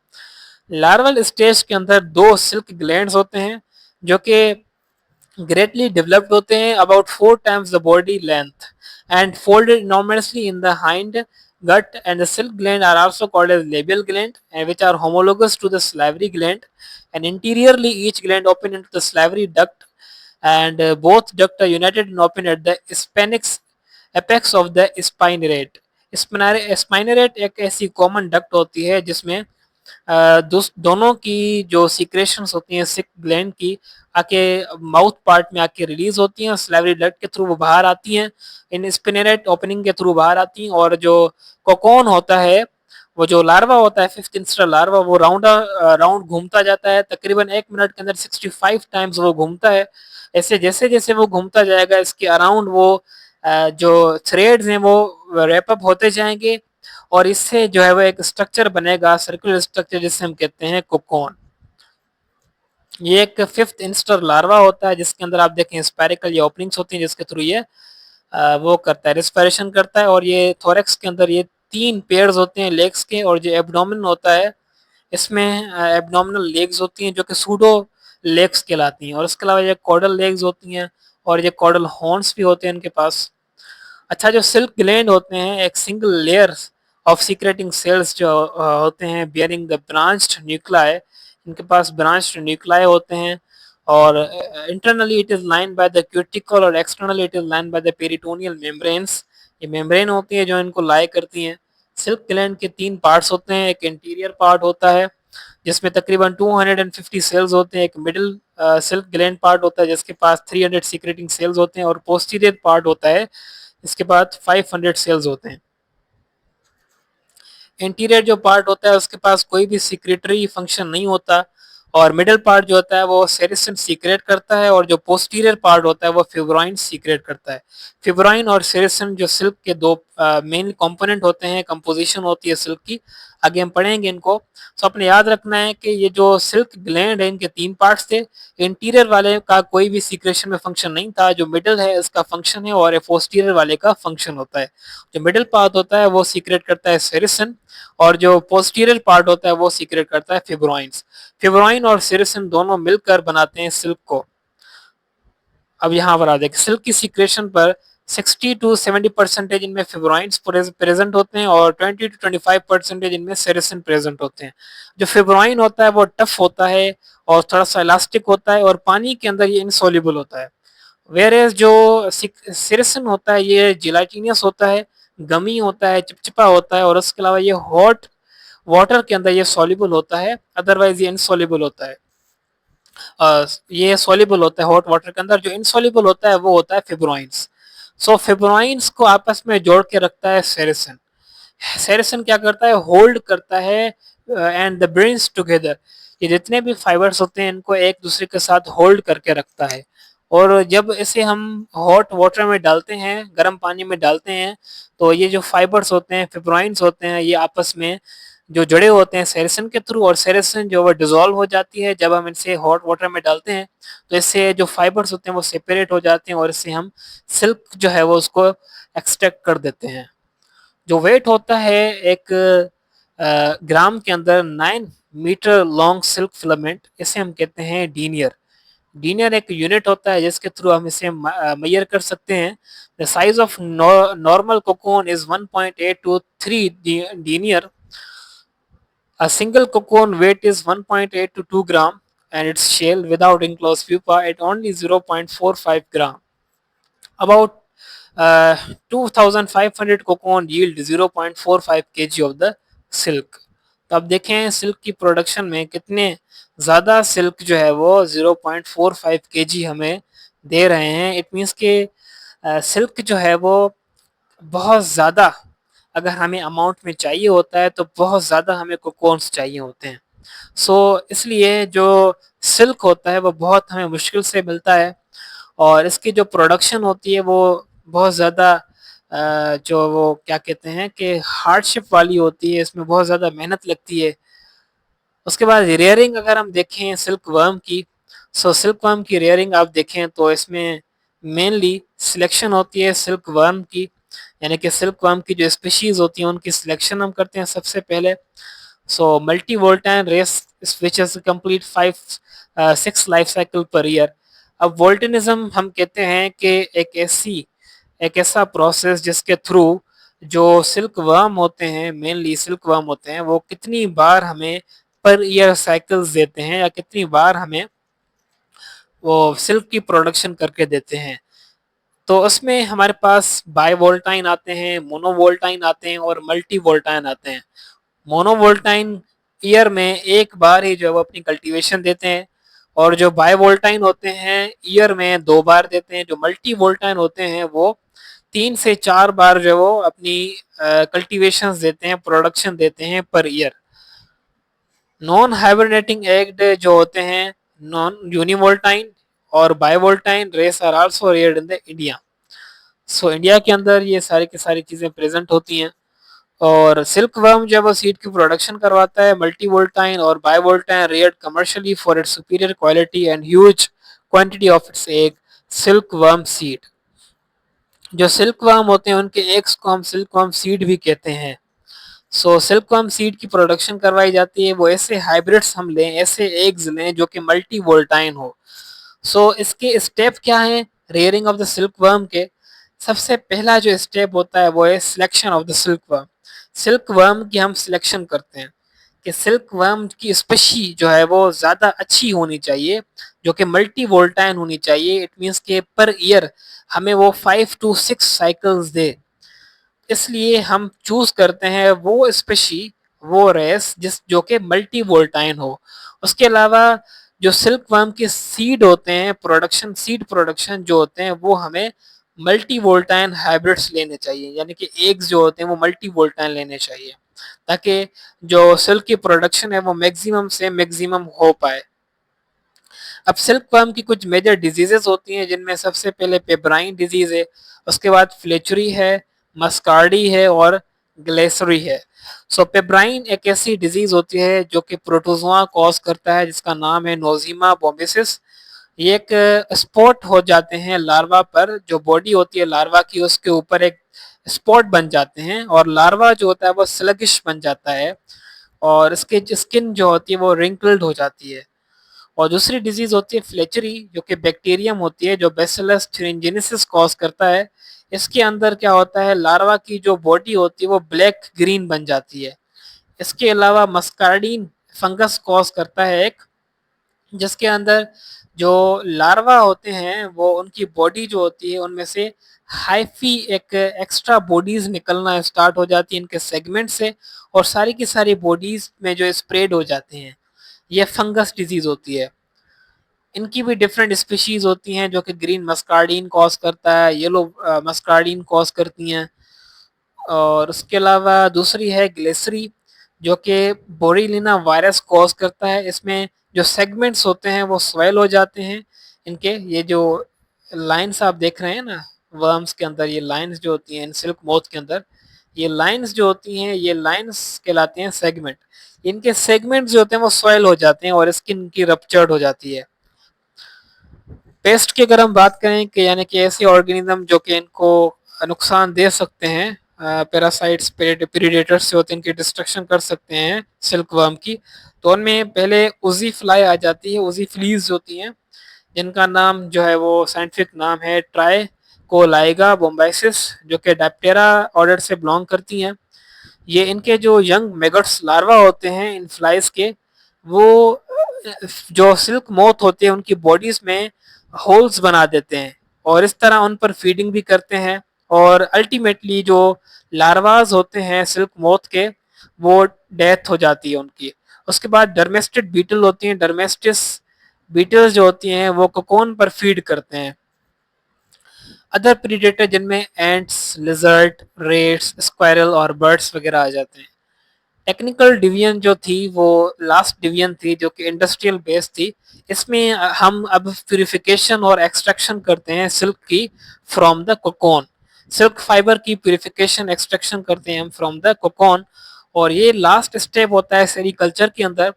लार्वल स्टेज के अंदर दो सिल्क ग्लैंड्स होते हैं जो कि greatly developed होते हैं, about 4 times the body length and folded enormously in the hind gut, and the silk gland are also called as labial gland, and which are homologous to the salivary gland, and interiorly each gland open into the salivary duct, and both duct are united and open at the spinax apex of the spinnerate। स्पाइनरेट एक ऐसी कॉमन डक्ट होती है जिसमें दोनों की जो सीक्रेशंस होती हैं सिक ग्लैंड की आके माउथ पार्ट में आके रिलीज होती हैं, स्लाइवरी डक्ट के थ्रू वो बाहर आती हैं, इन स्पिनरेट ओपनिंग के थ्रू बाहर आती हैं। और जो कोकोन होता है, वो जो लार्वा होता है फिफ्थ इंस्टर लार्वा, वो राउंड घूमता जाता है, तकरीबन एक मिनट के अंदर 65 टाइम्स वो घूमता है। ऐसे जैसे जैसे वो घूमता जाएगा इसके अराउंड वो जो थ्रेड्स हैं वो रैप अप होते जाएंगे, और इससे जो है वो एक स्ट्रक्चर बनेगा, सर्कुलर स्ट्रक्चर जिसे हम कहते हैं कोकोन। ये एक फिफ्थ इंस्टर लार्वा होता है जिसके अंदर आप देखें स्पायरिकल या ओपनिंग्स होती हैं जिसके थ्रू ये वो करता है, रेस्पिरेशन करता है। और ये थोरेक्स के अंदर ये 3 पेयर्स होते हैं लेग्स के, और जो एब्डोमेन होता है इसमें एब्डोमिनल लेग्स होती हैं जो कि सूडो लेग्स कहलाती हैं, और इसके अलावा ये कॉर्डल लेग्स होती हैं, और ये कॉर्डल हॉर्न्स भी होते हैं इनके पास। अच्छा, जो सिल्क ग्लैंड होते हैं एक single layer of secreting cells जो होते हैं बियरिंग द ब्रांच्ड न्यूक्लाई, इनके पास ब्रांच्ड न्यूक्लाई होते हैं, और internally it is lined by the cuticle और externally it is lined by the peritoneal membranes. ये मेम्ब्रेन होती है जो इनको लाई करती हैं। सिल्क ग्लैंड के 3 पार्ट्स होते हैं, एक इंटीरियर पार्ट होता है जिसमें तकरीबन 250 सेल्स होते हैं, एक मिडिल सिल्क ग्लैंड पार्ट होता है जिसके पास 300 सीक्रेटिंग सेल्स होते हैं, और पोस्टीरियर पार्ट होता है इसके बाद 500 सेल्स होते हैं। इंटीरियर जो पार्ट होता है उसके पास कोई भी सिक्रेटरी फंक्शन नहीं होता, और मिडिल पार्ट जो होता है वो सेरिसन सीक्रेट करता है, और जो पोस्टीरियर पार्ट होता है वो फिब्राइन सीक्रेट करता है। फिब्राइन और सेरिसन जो सिल्क के दो मेन कंपोनेंट होते हैं, कंपोजिशन होती है सिल्क की, आगे हम पढ़ेंगे इनको। तो अपने याद रखना है कि ये जो सिल्क ग्लैंड है इनके 3 पार्ट्स थे, इंटीरियर वाले का कोई भी सीक्रेशन में फंक्शन नहीं था, जो मिडिल है इसका फंक्शन है, और पोस्टीरियर वाले का फंक्शन होता है। जो मिडिल पार्ट होता है वो सीक्रेट करता है सेरिसन, और जो पोस्टीरियर पार्ट होता है वो सीक्रेट करता है फिब्रोइंस। फिब्रोइन और सेरिसन दोनों मिलकर बनाते हैं सिल्क को। अब यहाँ पर आ देखिए सिल्क की सीक्रेशन पर 60 to 70% इनमें फिब्रोइंस प्रेजेंट होते हैं, और 20 to 25% इनमें सेरिसन प्रेजेंट होते हैं। जो फिब्रोइन होता है वो टफ होता है और थोड़ा सा इलास्टिक होता है, और पानी के अंदर ये इनसोल्यूबल होता है। वेयर एज जो सेरिसन होता है ये जिलाटिनियस होता है, गमी होता है, चिपचिपा होता है, और उसके अलावा ये हॉट वाटर के अंदर ये सॉल्युबल होता है, अदरवाइज ये इनसॉल्युबल होता है। ये सॉल्युबल होता है हॉट वाटर के अंदर, जो इनसॉल्युबल होता है वो होता है फिब्रोइंस। सो फिब्रोइंस को आपस में जोड़ के रखता है सेरेसिन। सेरेसिन क्या करता है, होल्ड करता है एंड द ब्रेन्स टुगेदर, ये जितने भी फाइबर्स होते हैं इनको एक दूसरे के साथ होल्ड करके रखता है। और जब इसे हम हॉट वाटर में डालते हैं, गर्म पानी में डालते हैं, तो ये जो फाइबर्स होते हैं, फिब्रोइंस होते हैं, ये आपस में जो जुड़े होते हैं सेरेसिन के थ्रू, और सेरेसिन जो वो डिजोल्व हो जाती है जब हम इनसे हॉट वाटर में डालते हैं, तो इससे जो फाइबर्स होते हैं वो सेपरेट हो जाते हैं और इससे हम सिल्क जो है वो उसको एक्सट्रैक्ट कर देते हैं। जो वेट होता है एक ग्राम के अंदर 9 मीटर लॉन्ग सिल्क फिलामेंट, इसे हम कहते हैं डीनियर। डीनियर एक यूनिट होता है जिसके थ्रू हम इसे मेजर कर सकते हैं। The size of normal cocoon is 1.8 to 3 डीनियर। A single cocoon weight is 1.8 to 2 gram and its shell without enclosed pupa at only 0.45 gram. About 2500 cocoon yield 0.45 kg of the silk. तो अब देखें सिल्क की प्रोडक्शन में कितने ज़्यादा सिल्क जो है वो 0.45 kg हमें दे रहे हैं। इट मीन्स के सिल्क जो है वो बहुत ज़्यादा अगर हमें अमाउंट में चाहिए होता है तो बहुत ज़्यादा हमें कोकोन्स चाहिए होते हैं। इसलिए जो सिल्क होता है वो बहुत हमें मुश्किल से मिलता है और इसकी जो प्रोडक्शन होती है वो बहुत ज़्यादा जो वो क्या कहते हैं कि हार्डशिप वाली होती है, इसमें बहुत ज़्यादा मेहनत लगती है। उसके बाद रेयरिंग अगर हम देखें सिल्क वर्म की, सिल्क वर्म की रेयरिंग आप देखें तो इसमें मेनली सिलेक्शन होती है सिल्क वर्म की, यानी कि सिल्क वर्म की जो स्पीशीज होती हैं उनकी सिलेक्शन हम करते हैं सबसे पहले। Multivoltine race which is complete 5-6 life cycle per year. अब वोल्टिनिज्म हम कहते हैं कि एक ऐसा प्रोसेस जिसके थ्रू जो सिल्क वर्म होते हैं, मेनली सिल्क वर्म होते हैं, वो कितनी बार हमें पर ईयर साइकिल्स देते हैं या कितनी बार हमें वो सिल्क की प्रोडक्शन करके देते हैं। तो उसमें हमारे पास बाई वोल्टाइन आते हैं, मोनोवोल्टाइन आते हैं और मल्टी वोल्टाइन आते हैं। मोनोवोल्टाइन ईयर में एक बार ही जो है वो अपनी कल्टीवेशन देते हैं और जो बाई वोल्टाइन होते हैं ईयर में 2 बार देते हैं। जो मल्टी वोल्टाइन होते हैं वो 3 से 4 बार जो है वो अपनी कल्टीवेशन देते हैं, प्रोडक्शन देते हैं per year. Non hibernating egged जो होते हैं नॉन यूनिवोल्टाइन और bivoltine race are also reared in the India. India के अंदर ये सारी की सारी चीज़ें प्रेजेंट होती हैं। और सिल्क वर्म जब वो सीड की प्रोडक्शन करवाता है, मल्टी वोल्टाइन और bivoltine reared commercially for its superior quality and huge quantity of its egg, silkworm seed. जो सिल्क वर्म होते हैं उनके एग्स को हम सिल्क वर्म सीड भी कहते हैं। सिल्क वर्म सीड की प्रोडक्शन करवाई जाती है, वो ऐसे हाइब्रिड्स हम लें, ऐसे एग्स लें जो कि मल्टी वोल्टाइन हो। इसके स्टेप क्या है rearing of the silk worm के? सबसे पहला जो स्टेप होता है वो है selection of the silk worm. Silk worm की हम सिलेक्शन करते हैं कि सिल्क वर्म की स्पेशी जो है वो ज़्यादा अच्छी होनी चाहिए, जो कि मल्टी वोल्टाइन होनी चाहिए। इट मीन्स के पर ईयर हमें वो 5 to 6 साइकिल्स दे। इसलिए हम चूज करते हैं वो स्पेशी, वो रेस जो कि मल्टी वोल्टाइन हो। उसके अलावा जो सिल्क वर्म के सीड होते हैं, सीड प्रोडक्शन जो होते हैं वो हमें मल्टी वोल्टाइन हाइब्रिड्स लेने चाहिए, यानी कि एग्स जो होते हैं वो मल्टी वोल्टाइन लेने चाहिए ताकि जो सिल्क की प्रोडक्शन है वो मैक्सिमम से मैक्सिमम हो पाए। अब सिल्क वर्म की कुछ मेजर डिजीजेस होती हैं जिनमें सबसे पहले पेब्राइन डिजीज है, उसके बाद फ्लेचरी है, मस्कार्डी है और ग्लेसरी है। पेब्राइन एक ऐसी डिजीज होती है जो कि प्रोटोजोआ कॉज करता है जिसका नाम है नोजिमा बोम्बिसिस। ये एक स्पॉट हो जाते हैं लार्वा पर, जो बॉडी होती है लार्वा की उसके ऊपर एक स्पॉट बन जाते हैं और लार्वा जो होता है वो स्लगिश बन जाता है और इसके स्किन जो होती है वो रिंकल्ड हो जाती है। और दूसरी डिजीज होती है फ्लेचरी जो कि बैक्टीरियम होती है जो बैसिलस thuringiensis कॉज करता है। इसके अंदर क्या होता है, लार्वा की जो बॉडी होती है वो ब्लैक ग्रीन बन जाती है। इसके अलावा मस्कार्डीन फंगस कॉज करता है एक, जिसके अंदर जो लार्वा होते हैं वो उनकी बॉडी जो होती है उनमें से हाइफी एक एक्स्ट्रा बॉडीज निकलना स्टार्ट हो जाती है इनके सेगमेंट से और सारी की सारी बॉडीज में जो स्प्रेड हो जाते हैं। ये फंगस डिजीज होती है। इनकी भी डिफरेंट स्पीशीज होती हैं जो कि ग्रीन मस्कार्डिन कॉज करता है, येलो मस्कार्डिन कॉज करती हैं। और उसके अलावा दूसरी है ग्लेसरी जो कि बोरिलिना वायरस कॉज करता है। इसमें जो सेगमेंट्स होते हैं वो स्वेल हो जाते हैं इनके। ये जो लाइंस आप देख रहे हैं ना वर्म्स के अंदर, ये लाइंस जो होती हैं इन सिल्क मोथ के अंदर, ये लाइंस जो होती हैं ये लाइंस कहलाते हैं सेगमेंट। इनके सेगमेंट्स जो होते हैं वो स्वेल हो जाते हैं और स्किन की रप्चर्ड हो जाती है। पेस्ट की अगर हम बात करें कि यानी कि ऐसे ऑर्गेनिज्म जो कि इनको नुकसान दे सकते हैं, पैरासाइट्स प्रीडेटर्स से होते हैं, इनकी डिस्ट्रक्शन कर सकते हैं सिल्क वर्म की, तो उनमें पहले उजी फ्लाई आ जाती है, उजी फ्लीज होती हैं जिनका नाम जो है वो साइंटिफिक नाम है ट्राइकोलाइगा बोम्बाइसिस, जो कि डायप्टेरा ऑर्डर से बिलोंग करती हैं। ये इनके जो यंग मेगट्स लार्वा होते हैं इन फ्लाइज के, वो जो सिल्क मोथ होते हैं उनकी बॉडीज में होल्स बना देते हैं और इस तरह उन पर फीडिंग भी करते हैं। और अल्टीमेटली जो लार्वाज होते हैं सिल्क मोथ के वो डेथ हो जाती है उनकी। उसके बाद डर्मेस्टेड बीटल होती हैं, डर्मेस्टिस बीटल्स जो होती हैं वो कोकोन पर फीड करते हैं। अदर प्रीडेटर जिनमें एंट्स, लिजर्ड, रेट्स, स्क्वायरल और बर्ड्स वगैरह आ जाते हैं। टेक्निकल डिवीजन जो थी वो लास्ट डिवीजन थी जो कि इंडस्ट्रियल बेस थी। इसमें हम अब प्यूरिफिकेशन और एक्सट्रैक्शन करते हैं सिल्क की from the cocoon. Silk fibre की प्यूरिफिकेशन एक्सट्रैक्शन करते हैं हम फ्रॉम द कोकोन, और ये लास्ट स्टेप होता है सेरीकल्चर के अंदर।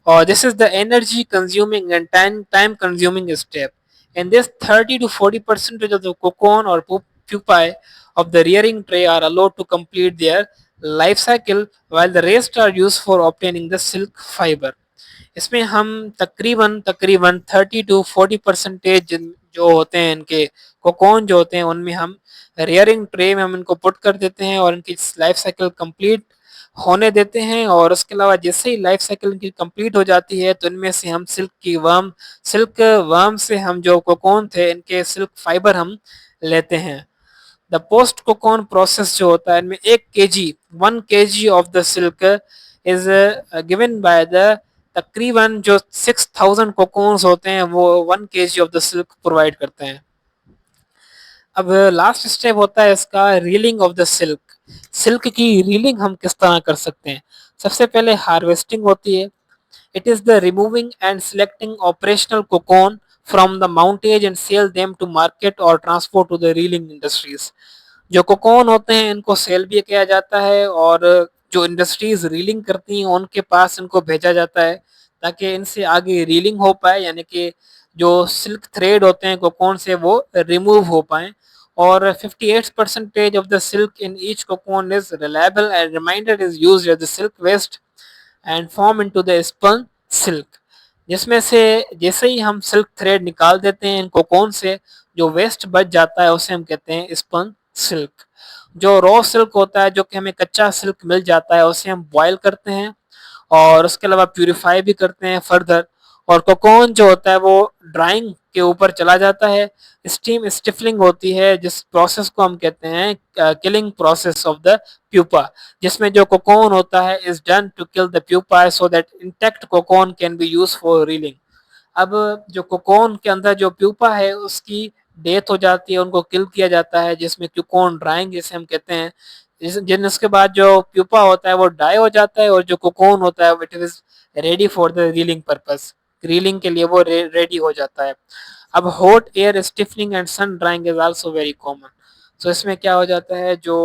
और this is the energy consuming and time consuming step. In this 30 to 40% of the cocoon or pupae of the rearing tray are allowed to complete their life cycle, while the rest are used for obtaining the silk fiber. इसमें हम तकरीबन तकरीबन 30 to 40% जो होते हैं इनके कोकोन जो होते हैं उनमें हम रेयरिंग ट्रे में हम इनको पुट कर देते हैं और इनकी लाइफ साइकिल कंप्लीट होने देते हैं। और उसके अलावा जैसे ही लाइफ साइकिल इनकी कंप्लीट हो जाती है तो इनमें से हम सिल्क वर्म से हम जो कोकोन थे इनके सिल्क फाइबर हम लेते हैं। द पोस्ट कोकोन प्रोसेस जो होता है इनमें 1 kg of the silk is given by the तकरीबन जो 6000 कोकोन्स होते हैं वो 1 kg of the silk provide करते हैं। अब लास्ट स्टेप होता है इसका reeling of the silk. Silk की रीलिंग हम किस तरह कर सकते हैं? सबसे पहले हार्वेस्टिंग होती है। It is the removing and selecting operational cocoon from the mountage and sell them to market और transport to the reeling industries. जो कोकोन होते हैं इनको सेल भी किया जाता है और जो इंडस्ट्रीज रीलिंग करती हैं उनके पास इनको भेजा जाता है ताकि इनसे आगे रीलिंग हो पाए, यानी कि जो सिल्क थ्रेड होते हैं कोकोन से वो रिमूव हो पाए। और 58% of the silk in each cocoon is reliable and remainder is used as the silk waste and form into the spun silk, जिसमें से जैसे ही हम सिल्क थ्रेड निकाल देते हैं इन कोकोन से जो वेस्ट बच जाता है उसे हम कहते हैं स्पन सिल्क। जो रॉ सिल्क होता है जो कि हमें कच्चा सिल्क मिल जाता है उसे हम बॉयल करते हैं और उसके अलावा प्यूरिफाई भी करते हैं फर्दर। और कोकोन जो होता है वो ड्राइंग के ऊपर चला जाता है। स्टीम स्टिफलिंग होती है जिस प्रोसेस को हम कहते हैं killing process of the pupa, जिसमें जो कोकोन होता है is done to kill the pupa so that intact cocoon can be use for reeling. अब जो कोकोन के अंदर जो प्यूपा है उसकी डेथ हो जाती है, उनको किल किया जाता है जिसमें कोकोन ड्राइंग जिसे हम कहते हैं। जिन उसके बाद जो प्यूपा होता है वो डाई हो जाता है और जो कोकोन होता है it is ready for the reeling purpose. Reeling के लिए वो रेडी हो जाता है। अब hot air stiffening and sun drying is also very common. तो इसमें क्या हो जाता है जो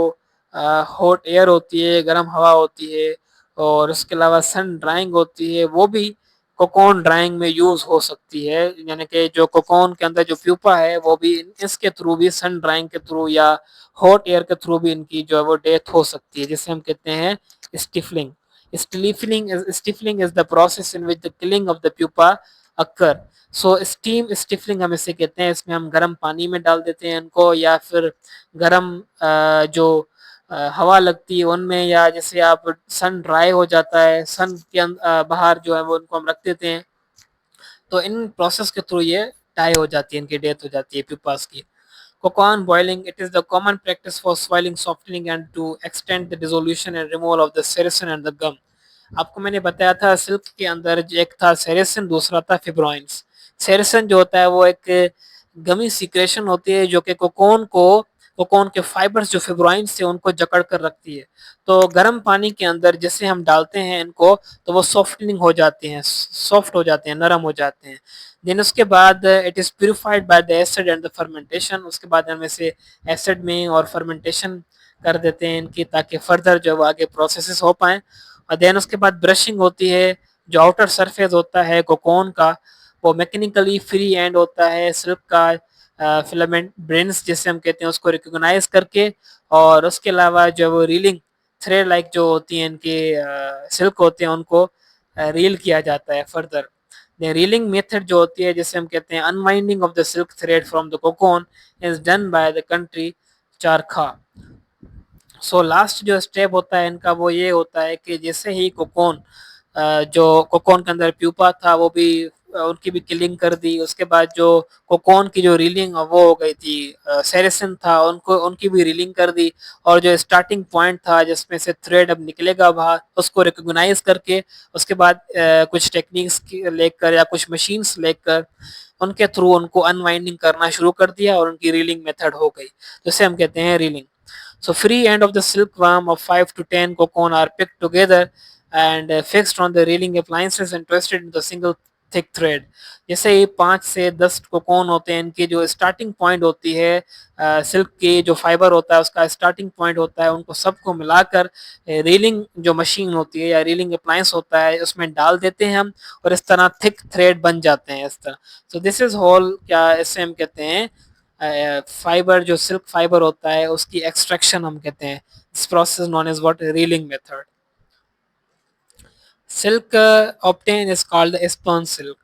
हॉट एयर होती है, गर्म हवा होती है और उसके अलावा सन ड्राइंग होती है वो भी कोकोन ड्राइंग में यूज हो सकती है। यानी कि जो कोकोन के अंदर जो प्यूपा है वो भी इसके थ्रू भी सन ड्राइंग के थ्रू या हॉट एयर के थ्रू भी इनकी जो है वो डेथ हो सकती है, जिसे हम कहते हैं stifling. Stifling is the process in which the killing of the pupa occur. So steam stifling हम इसे कहते हैं। इसमें हम गर्म पानी में डाल देते हैं इनको या फिर गर्म जो हवा लगती है उनमें, या जैसे आप सन ड्राई हो जाता है सन के बाहर जो है वो उनको हम रख देते हैं तो इन प्रोसेस के थ्रू ये डाई हो जाती है, इनकी डेथ हो जाती है प्यूपास की। Cocoon boiling it is the common practice for swelling softening and to extend the dissolution and removal of the sericin and the gum. आपको मैंने बताया था सिल्क के अंदर एक था सेरेसिन, दूसरा था फिब्रोइंस। सेरेसन जो होता है वो एक गमी सीक्रेशन होती है जो कि कोकोन के फाइबर्स जो फिब्रोइन्स थे उनको जकड़ कर रखती है। तो गर्म पानी के अंदर जैसे हम डालते हैं इनको तो वो सॉफ्टनिंग हो जाते हैं, सॉफ्ट हो जाते हैं, नरम हो जाते हैं। देन उसके बाद it is purified by the acid and the fermentation. उसके बाद हम इसे एसिड में और फर्मेंटेशन कर देते हैं इनकी, ताकि फर्दर जो आगे प्रोसेसेस हो पाएँ। और देन उसके बाद ब्रशिंग होती है। जो आउटर सरफेस होता है कोकोन का वो मैकेनिकली फ्री एंड होता है सिल्क का फिलामेंट ब्रेन्स जिसे हम कहते हैं उसको रिकॉग्नाइज करके, और उसके अलावा जो वो रीलिंग थ्रेड लाइक जो होती हैं इनके सिल्क होते हैं उनको रील किया जाता है फर्दर। द रीलिंग मेथड जो होती है जिसे हम कहते हैं unwinding of the silk thread from the cocoon is done by the country charkha. So last जो स्टेप होता है इनका वो ये होता है कि जैसे ही कोकोन जो कोकोन के अंदर प्यूपा था वो भी उनकी भी किलिंग कर दी। उसके बाद जो कोकोन की जो रीलिंग वो हो गई थी, सेरेसन था उनको उनकी भी रीलिंग कर दी। और जो स्टार्टिंग पॉइंट था जिसमें से थ्रेड अब निकलेगा बाहर उसको रिकॉग्नाइज करके उसके बाद कुछ टेक्निक्स लेकर या कुछ मशीन्स लेकर उनके थ्रू उनको अनवाइंडिंग करना शुरू कर दिया और उनकी रीलिंग मेथड हो गई, जिसे हम कहते हैं railing. So free end of the silkworm of 5 to 10 cocoon are picked together and fixed on the reeling appliances and twisted into a single thick thread. जैसे ही 5 से 10 कोकोन होते हैं इनकी जो स्टार्टिंग पॉइंट होती है सिल्क की जो फाइबर होता है उसका स्टार्टिंग पॉइंट होता है, उनको सबको मिलाकर रीलिंग जो मशीन होती है या रीलिंग अप्लायंस होता है उसमें डाल देते हैं हम, और इस तरह थिक थ्रेड बन जाते हैं इस तरह। सो दिस इज होल, क्या इसे हम कहते हैं फाइबर, जो सिल्क फाइबर होता है उसकी एक्सट्रैक्शन हम कहते हैं। This process known as what, reeling method. Silk obtain is called spun silk.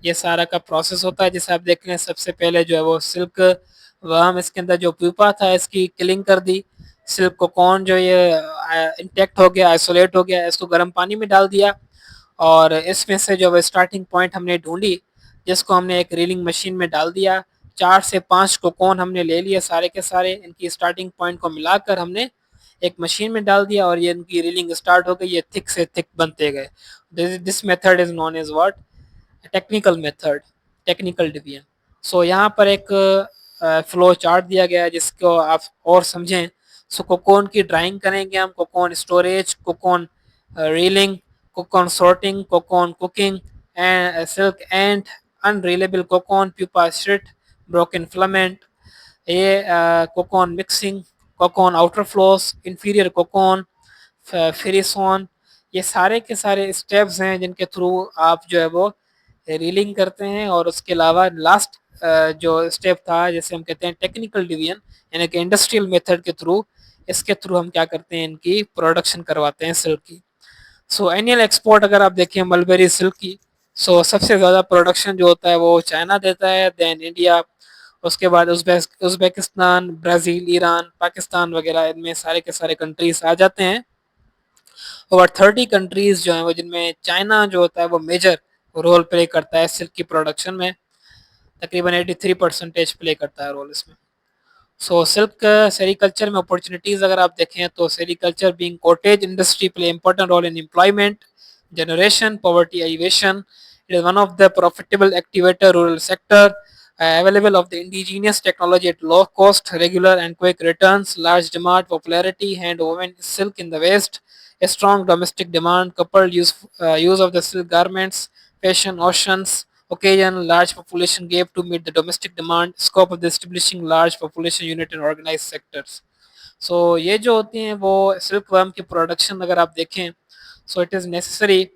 ये सारा का प्रोसेस होता है जैसे आप देख रहे हैं। सबसे पहले जो है वो सिल्क वर्म, इसके अंदर जो प्यूपा था इसकी किलिंग कर दी। सिल्क कोकोन जो ये इंटेक्ट हो गया, आइसोलेट हो गया, इसको गर्म पानी में डाल दिया। और इसमें से जो स्टार्टिंग पॉइंट हमने ढूंढी जिसको हमने एक रीलिंग मशीन में डाल दिया। 4 से 5 कोकोन हमने ले लिए सारे के सारे, इनकी स्टार्टिंग पॉइंट को मिलाकर हमने एक मशीन में डाल दिया और ये इनकी रीलिंग स्टार्ट हो गई। ये थिक से थिक बनते गए। This method is known as what, technical method, technical division. So यहाँ पर एक फ्लो चार्ट दिया गया है जिसको आप और समझें। सो कोकोन की ड्राइंग करेंगे हम, cocoon storage, cocoon reeling, cocoon sorting, cocoon cooking, and silk and unreliable cocoon pupa sheet, broken filament, ये cocoon mixing, cocoon outer floss, inferior cocoon, फिरिसोन, ये सारे के सारे स्टेप्स हैं जिनके थ्रू आप जो है वो रीलिंग करते हैं। और उसके अलावा लास्ट जो स्टेप था जैसे हम कहते हैं टेक्निकल डिवीजन, यानी कि इंडस्ट्रियल मेथड के थ्रू, इसके थ्रू हम क्या करते हैं, इनकी प्रोडक्शन करवाते हैं सिल्क की। सो एनुअल एक्सपोर्ट अगर आप देखें मलबेरी सिल्क की, सो सबसे ज़्यादा प्रोडक्शन जो होता है वो चाइना देता है, देन इंडिया, उसके बाद उज़्बेकिस्तान, ब्राज़ील, ईरान, पाकिस्तान वगैरह, इनमें सारे के सारे कंट्रीज आ जाते हैं। ओवर 30 कंट्रीज जो हैं वो, जिनमें चाइना जो होता है वो मेजर रोल प्ले करता है सिल्क की प्रोडक्शन में, तकरीबन 83% प्ले करता है रोल इसमें। सो सिल्क सेरीकल्चर में अपॉर्चुनिटीज़ अगर आप देखें तो sericulture being cottage industry play important role in employment generation, poverty alleviation. It is one of the profitable activator rural sector, available of the indigenous technology at low cost, regular and quick returns, large demand, popularity, hand woven silk in the West, a strong domestic demand, coupled use of the silk garments, fashion, oceans, occasion, large population gap to meet the domestic demand, scope of the establishing large population unit in organized sectors. सो ये जो होती हैं वो सिल्क वर्म की प्रोडक्शन अगर आप देखें, so it is necessary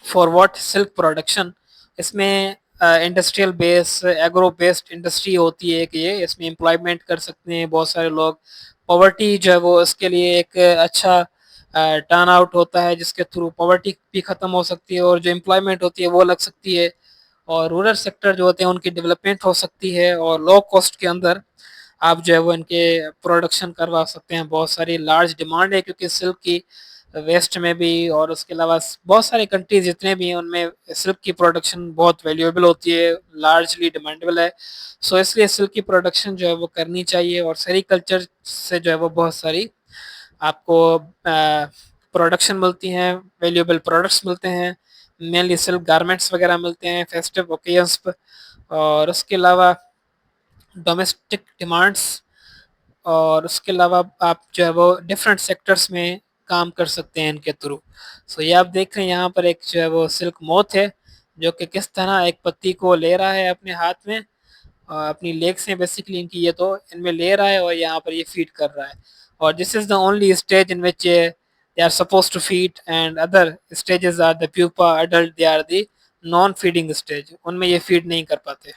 for what, silk production. इसमें industrial base, agro based industry होती है कि ये इसमें एम्प्लॉयमेंट कर सकते हैं बहुत सारे लोग। पॉवर्टी जो है वो इसके लिए एक अच्छा टर्न आउट होता है जिसके थ्रू पॉवर्टी भी ख़त्म हो सकती है और जो एम्प्लॉयमेंट होती है वो लग सकती है। और रूरल सेक्टर जो होते हैं उनकी डेवलपमेंट हो सकती है और लो कॉस्ट के अंदर आप जो है वो इनके प्रोडक्शन करवा सकते हैं। बहुत सारी लार्ज डिमांड है क्योंकि सिल्क की वेस्ट में भी, और उसके अलावा बहुत सारे कंट्रीज जितने भी हैं उनमें सिल्क की प्रोडक्शन बहुत वैल्यूएबल होती है, लार्जली डिमांडेबल है। सो इसलिए सिल्क की प्रोडक्शन जो है वो करनी चाहिए और सेरीकल्चर से जो है वो बहुत सारी आपको प्रोडक्शन मिलती हैं, वैल्यूएबल प्रोडक्ट्स मिलते हैं, मेनली सिल्क गारमेंट्स वगैरह मिलते हैं फेस्टिव ओकेजन्स पे। और उसके अलावा डोमेस्टिक डिमांड्स, और उसके अलावा आप जो है वो डिफरेंट सेक्टर्स में काम कर सकते हैं इनके थ्रू। सो ये आप देख रहे हैं यहाँ पर एक जो है वो सिल्क मोथ है जो कि किस तरह एक पत्ती को ले रहा है अपने हाथ में, अपनी लेग्स हैं बेसिकली इनकी, ये तो इनमें ले रहा है और यहाँ पर ये फीड कर रहा है। और this is the only stage in which they are suppose to feed, and other stages are the pupa, adult, they are the non feeding stage, उनमें ये फीड नहीं कर पाते।